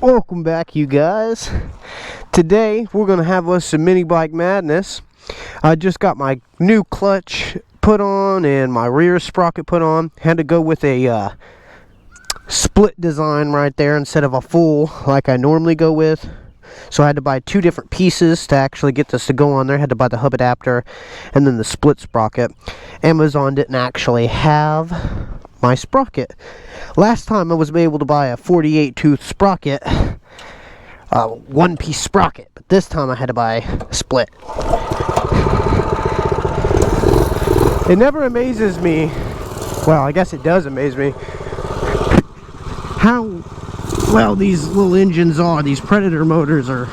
Welcome back, you guys. Today we're gonna have us some mini bike madness. I just got my new clutch put on and my rear sprocket put on. Had to go with a split design right there instead of a full like I normally go with. So I had to buy two different pieces to actually get this to go on there. Had to buy the hub adapter and then the split sprocket. Amazon didn't actually have my sprocket. Last time I was able to buy a 48 tooth sprocket, one piece sprocket, but this time I had to buy a split. It never amazes me, well, I guess it does amaze me, how well these little engines are. These Predator motors are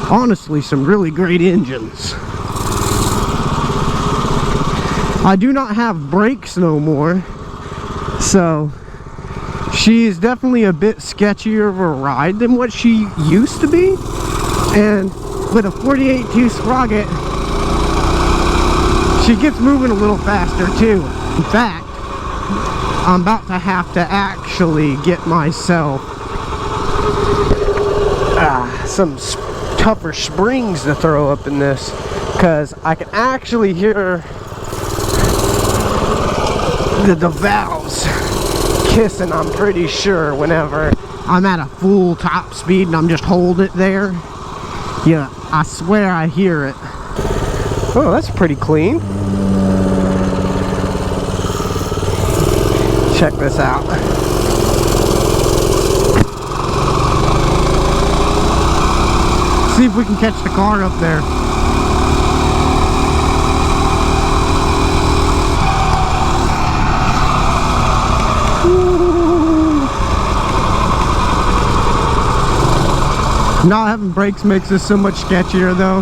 honestly some really great engines. I do not have brakes no more, so she's definitely a bit sketchier of a ride than what she used to be. And with a 48 tooth sprocket, she gets moving a little faster too. In fact, I'm about to have to actually get myself some tougher springs to throw up in this, because I can actually hear the valves kissing, I'm pretty sure, whenever I'm at a full top speed and I'm just holding it there. Yeah, I swear I hear it. Oh, that's pretty clean. Check this out. See if we can catch the car up there. Not having brakes makes this so much sketchier though.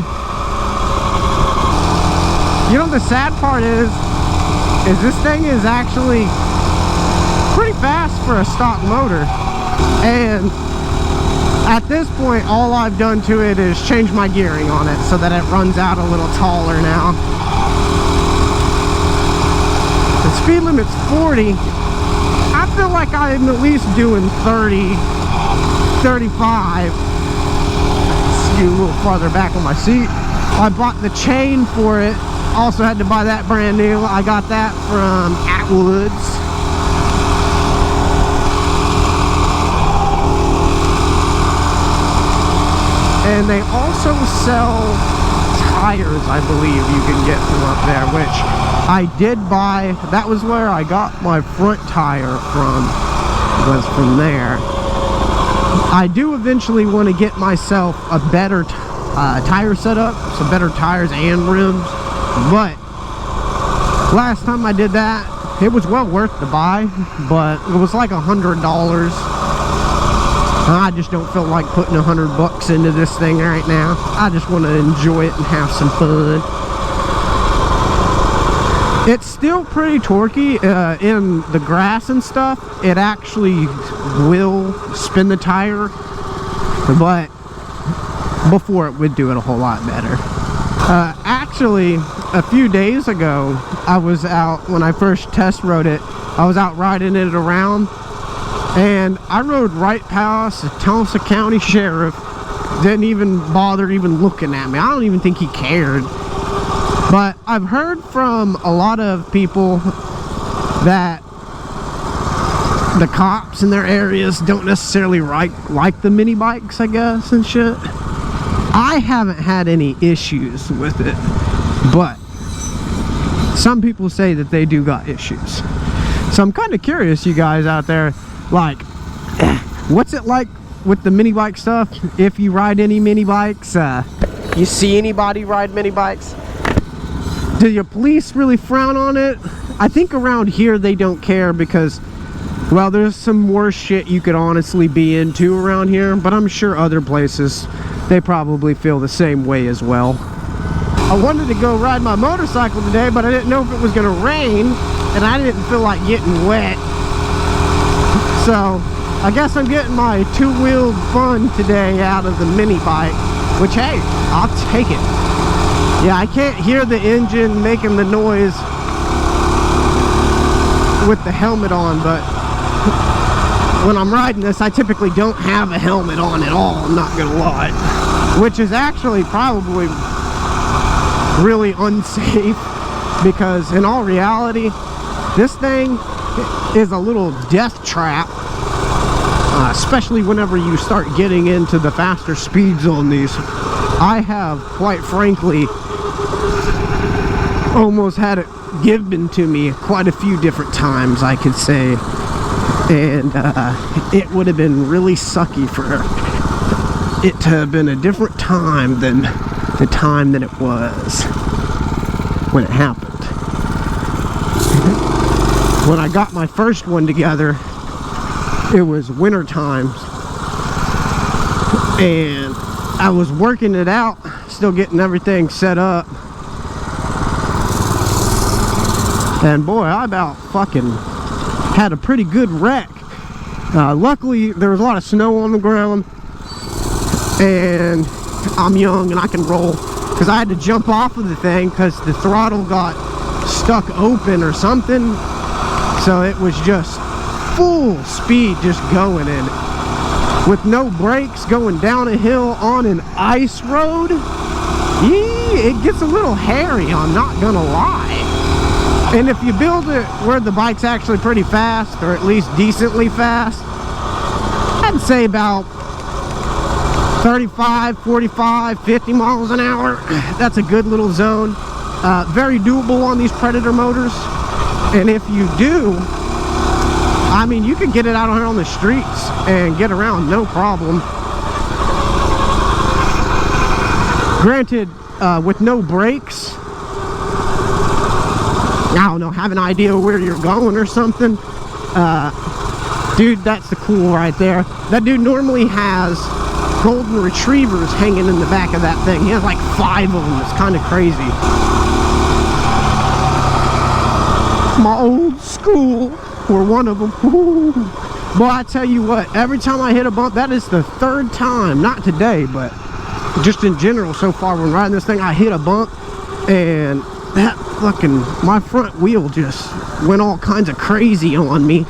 You know, the sad part is this thing is actually pretty fast for a stock motor. And at this point, all I've done to it is change my gearing on it so that it runs out a little taller now. The speed limit's 40. I feel like I'm at least doing 30, 35. A little farther back on my seat. I bought the chain for it. Also had to buy that brand new. I got that from Atwoods. And they also sell tires, I believe you can get from up there, which I did buy. That was where I got my front tire from, was from there. I do eventually want to get myself a better tire setup, some better tires and rims, but last time I did that, it was well worth the buy, but it was like $100. I just don't feel like putting $100 into this thing right now. I just want to enjoy it and have some fun. It's still pretty torquey in the grass and stuff. It actually will spin the tire, but before it would do it a whole lot better. Actually, a few days ago, I was out, when I first test rode it, I was out riding it around, and I rode right past the Tulsa County Sheriff. Didn't even bother even looking at me. I don't even think he cared. But I've heard from a lot of people that the cops in their areas don't necessarily like the mini bikes, I guess, and shit. I haven't had any issues with it, but some people say that they do got issues. So I'm kind of curious, you guys out there, like, what's it like with the mini bike stuff? If you ride any mini bikes, you see anybody ride mini bikes? Do your police really frown on it? I think around here they don't care because, well, there's some worse shit you could honestly be into around here, but I'm sure other places, they probably feel the same way as well. I wanted to go ride my motorcycle today, but I didn't know if it was gonna rain, and I didn't feel like getting wet. So, I guess I'm getting my two-wheeled fun today out of the mini bike, which, hey, I'll take it. Yeah, I can't hear the engine making the noise with the helmet on, but when I'm riding this, I typically don't have a helmet on at all, I'm not gonna lie. Which is actually probably really unsafe, because in all reality, this thing is a little death trap, especially whenever you start getting into the faster speeds on these. I have, quite frankly, almost had it given to me quite a few different times, I could say, and it would have been really sucky for it to have been a different time than the time that it was when it happened. When I got my first one together, it was winter times, and I was working it out, still getting everything set up, and boy, I about fucking had a pretty good wreck. Luckily, there was a lot of snow on the ground, and I'm young and I can roll, because I had to jump off of the thing because the throttle got stuck open or something, so it was just full speed just going in it with no brakes, going down a hill on an ice road. Yeah, it gets a little hairy, I'm not gonna lie. And if you build it where the bike's actually pretty fast, or at least decently fast, I'd say about 35, 45, 50 miles an hour. That's a good little zone. Very doable on these Predator motors. And if you do, I mean, you can get it out here on the streets and get around no problem. Granted, with no brakes, I don't know, have an idea where you're going or something. Dude, that's the cool right there. That dude normally has golden retrievers hanging in the back of that thing. He has like 5 of them. It's kind of crazy. My old school, or one of them. Ooh. Boy, I tell you what, every time I hit a bump, that is the 3rd time, not today, but just in general so far when riding this thing, I hit a bump and that fucking, my front wheel just went all kinds of crazy on me.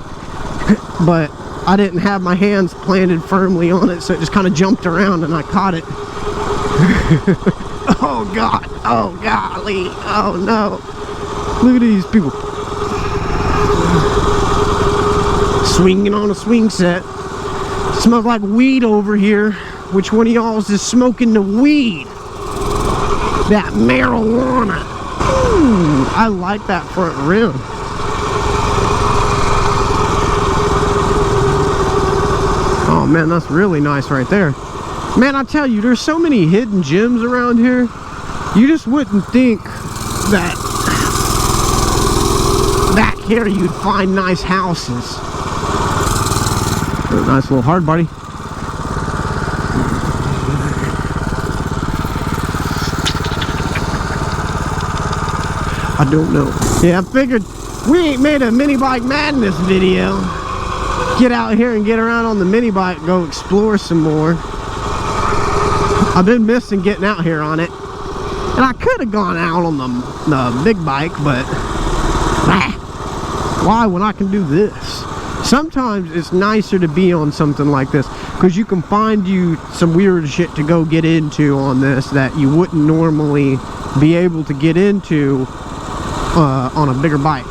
But I didn't have my hands planted firmly on it, so it just kind of jumped around and I caught it. Oh God, oh golly, oh no. Look at these people. Swinging on a swing set. Smells like weed over here. Which one of y'all is smoking the weed? That marijuana. Ooh, I like that front rim. Oh man, that's really nice right there. Man, I tell you, there's so many hidden gems around here. You just wouldn't think that back here you'd find nice houses. Oh, nice little hard body. I don't know. Yeah, I figured we ain't made a mini bike madness video. Get out here and get around on the mini bike, go explore some more. I've been missing getting out here on it. And I could have gone out on the big bike, but why when I can do this? Sometimes it's nicer to be on something like this, because you can find you some weird shit to go get into on this that you wouldn't normally be able to get into on a bigger bike.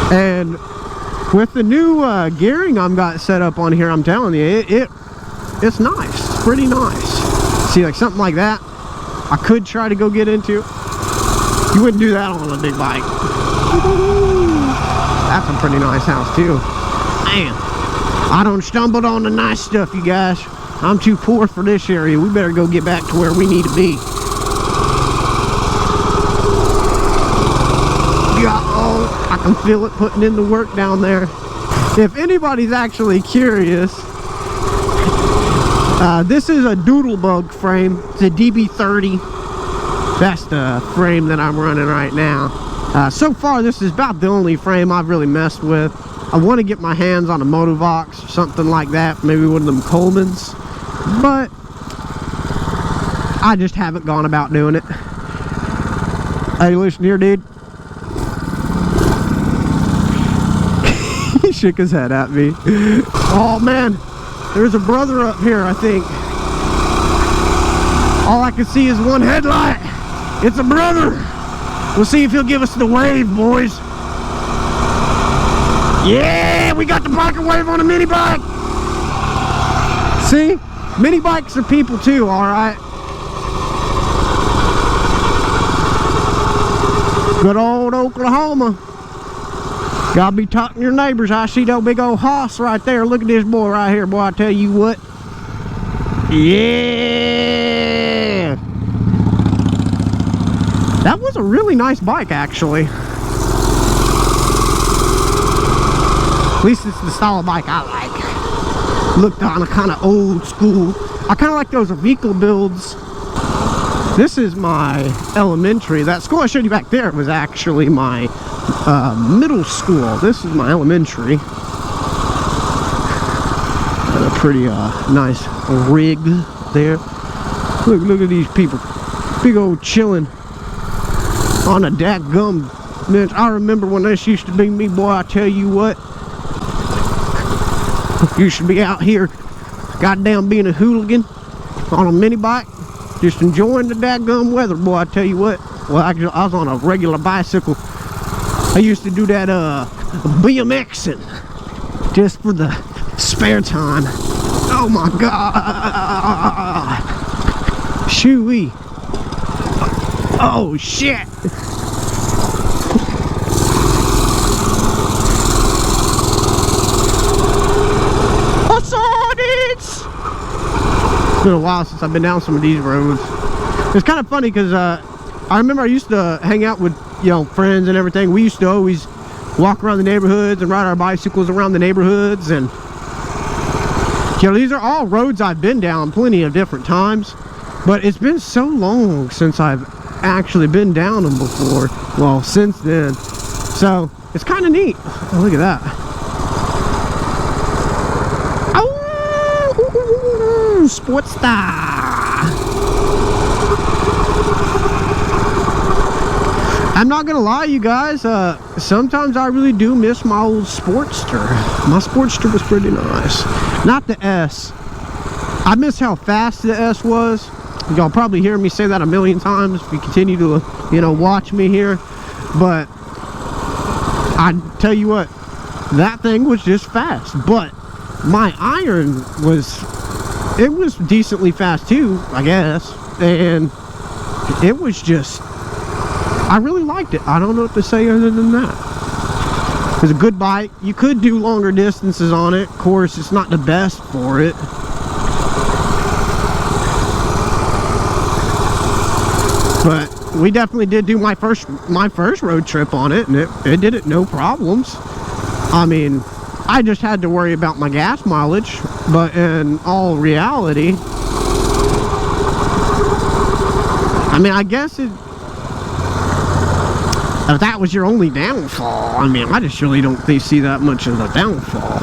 And with the new gearing I've got set up on here, I'm telling you, it's nice. It's pretty nice. See, like something like that, I could try to go get into. You wouldn't do that on a big bike. That's a pretty nice house too. Man, I done stumbled on the nice stuff, you guys. I'm too poor for this area. We better go get back to where we need to be. Oh, I can feel it putting in the work down there. If anybody's actually curious, this is a Doodlebug frame. It's a DB30. That's the frame that I'm running right now. So far, this is about the only frame I've really messed with. I want to get my hands on a Motovox or something like that, maybe one of them Colemans, but I just haven't gone about doing it. Hey, listen here, dude. shook his head at me. Oh man, there's a brother up here, I think. All I can see is one headlight. It's a brother. We'll see if he'll give us the wave, boys. Yeah, we got the biker wave on a mini bike. See, mini bikes are people too, all right. Good old Oklahoma. Gotta be talking to your neighbors. I see that big old hoss right there. Look at this boy right here, boy. I tell you what. Yeah. That was a really nice bike, actually. At least it's the style of bike I like. Looked on a kind of old school. I kind of like those vehicle builds. This is my elementary. That school I showed you back there was actually my middle school. This is my elementary. Got a pretty nice rig there. Look at these people. Big old chilling on a dadgum bench. I remember when this used to be me, boy. I tell you what. You should be out here, goddamn, being a hooligan on a mini bike. Just enjoying the dadgum weather, boy, I tell you what. Well, actually, I was on a regular bicycle. I used to do that BMXing just for the spare time. Oh my God. Shoo-wee. Oh shit. It's been a while since I've been down some of these roads. It's kind of funny because I remember I used to hang out with, you know, friends and everything. We used to always walk around the neighborhoods and ride our bicycles around the neighborhoods, and you know, these are all roads I've been down plenty of different times, but it's been so long since I've actually been down them before. Well, since then, so it's kind of neat. Oh, look at that. Sports star. I'm not gonna lie, you guys, sometimes I really do miss my old Sportster. My Sportster was pretty nice. Not the S. I miss how fast the S was. Y'all probably hear me say that a million times if you continue to, you know, watch me here, but I tell you what, that thing was just fast. But my iron was, it was decently fast too, I guess, and it was just, I really liked it. I don't know what to say other than that. It was a good bike. You could do longer distances on it. Of course, it's not the best for it. But we definitely did do my first road trip on it, and it did it no problems. I mean, I just had to worry about my gas mileage, but in all reality, I mean, I guess if that was your only downfall, I mean, I just really don't see that much of a downfall.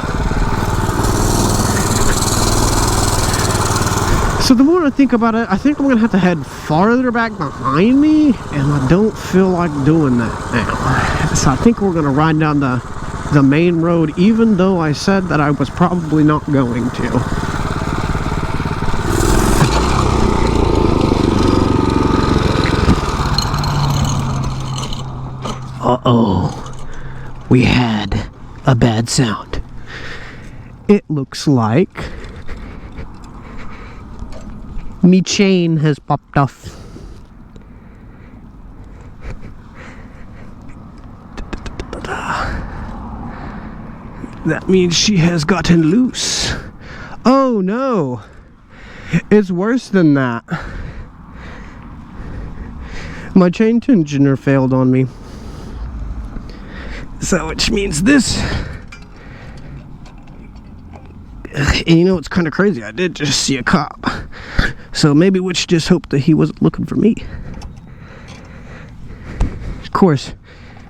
So the more I think about it, I think I'm gonna have to head farther back behind me, and I don't feel like doing that now. So I think we're gonna ride down the main road, even though I said that I was probably not going to. Uh-oh. We had a bad sound. It looks like me chain has popped off. That means she has gotten loose. Oh no, it's worse than that. My chain tensioner failed on me. So which means this. And you know, it's kind of crazy. I did just see a cop. So maybe we should just hope that he wasn't looking for me. Of course,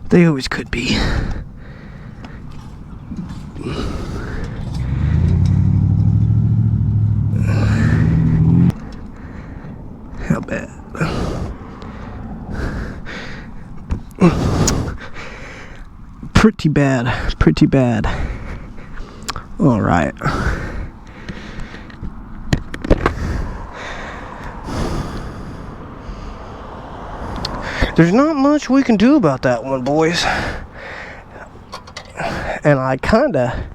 they always could be. How bad? Pretty bad. Pretty bad. All right. There's not much we can do about that one, boys. And I kinda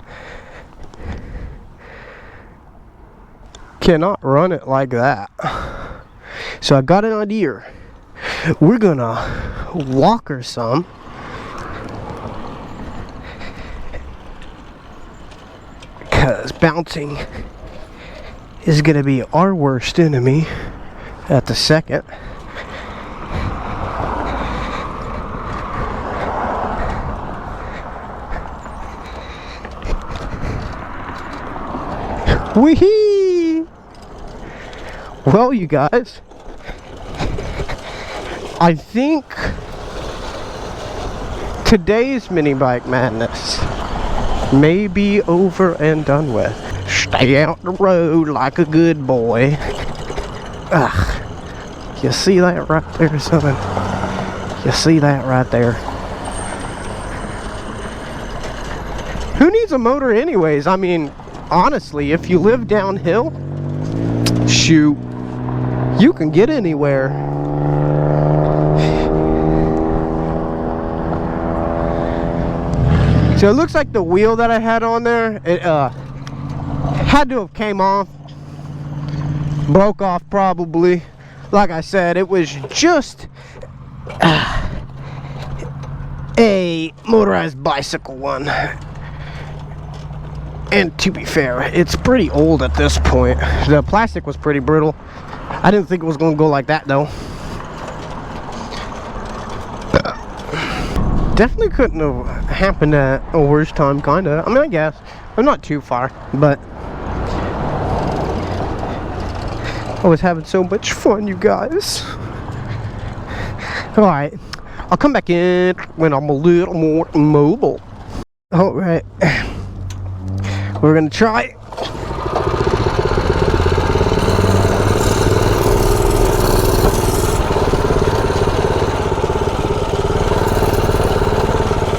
cannot run it like that. So I got an idea. We're gonna walk her some. Because bouncing is gonna be our worst enemy at the second. Wee-hee! Well, you guys, I think today's mini bike madness may be over and done with. Stay out the road like a good boy. Ugh. You see that right there, son? You see that right there? Who needs a motor anyways? I mean, honestly, if you live downhill, shoot, you can get anywhere. So it looks like the wheel that I had on there, it had to have came off, broke off probably. Like I said, it was just a motorized bicycle one. And to be fair, it's pretty old at this point. The plastic was pretty brittle. I didn't think it was going to go like that though. Definitely couldn't have happened at a worse time, kinda. I mean, I guess. I'm not too far, but I was having so much fun, you guys. Alright, I'll come back in when I'm a little more mobile. Alright. We're gonna try.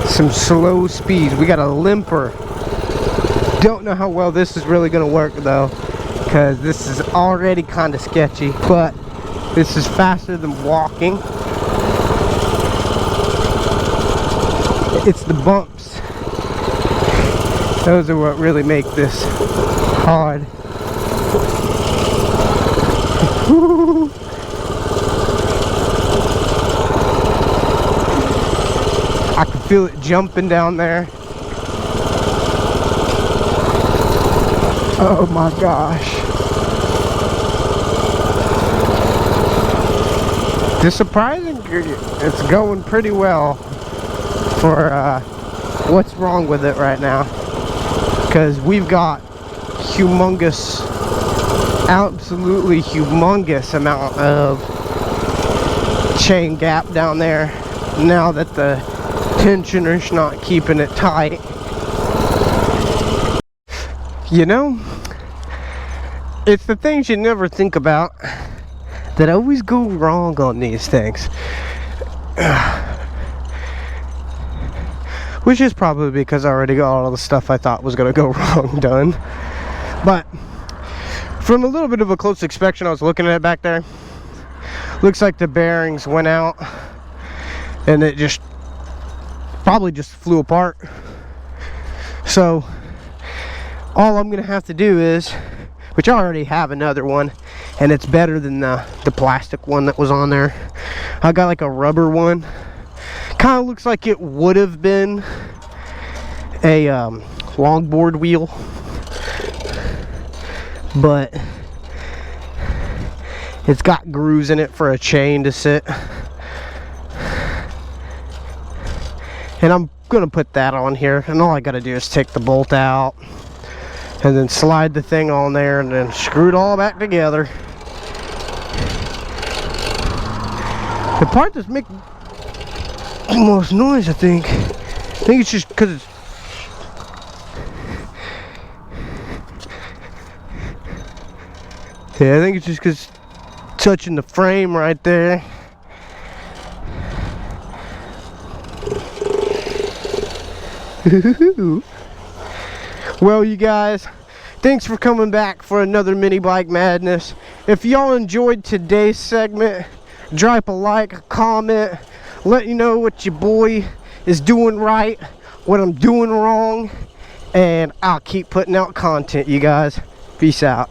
Some slow speeds. We got a limper. Don't know how well this is really gonna work though, because this is already kind of sketchy, but this is faster than walking. It's the bumps. Those are what really make this hard. I can feel it jumping down there. Oh my gosh. It's surprising. It's going pretty well for what's wrong with it right now. Because we've got humongous, absolutely humongous amount of chain gap down there now that the tensioner's not keeping it tight. You know, it's the things you never think about that always go wrong on these things. Which is probably because I already got all the stuff I thought was going to go wrong done. But from a little bit of a close inspection, I was looking at it back there. Looks like the bearings went out and it just probably just flew apart. So all I'm going to have to do is, which I already have another one, and it's better than the plastic one that was on there. I got like a rubber one. Kind of looks like it would have been a longboard wheel, but it's got grooves in it for a chain to sit. And I'm gonna put that on here, and all I gotta do is take the bolt out and then slide the thing on there and then screw it all back together. The part that's making the most noise, I think it's just because it's I think it's just because it's touching the frame right there. Well, you guys, thanks for coming back for another Mini Bike Madness. If y'all enjoyed today's segment, drop a like, a comment, let you know what your boy is doing right, what I'm doing wrong, and I'll keep putting out content, you guys. Peace out.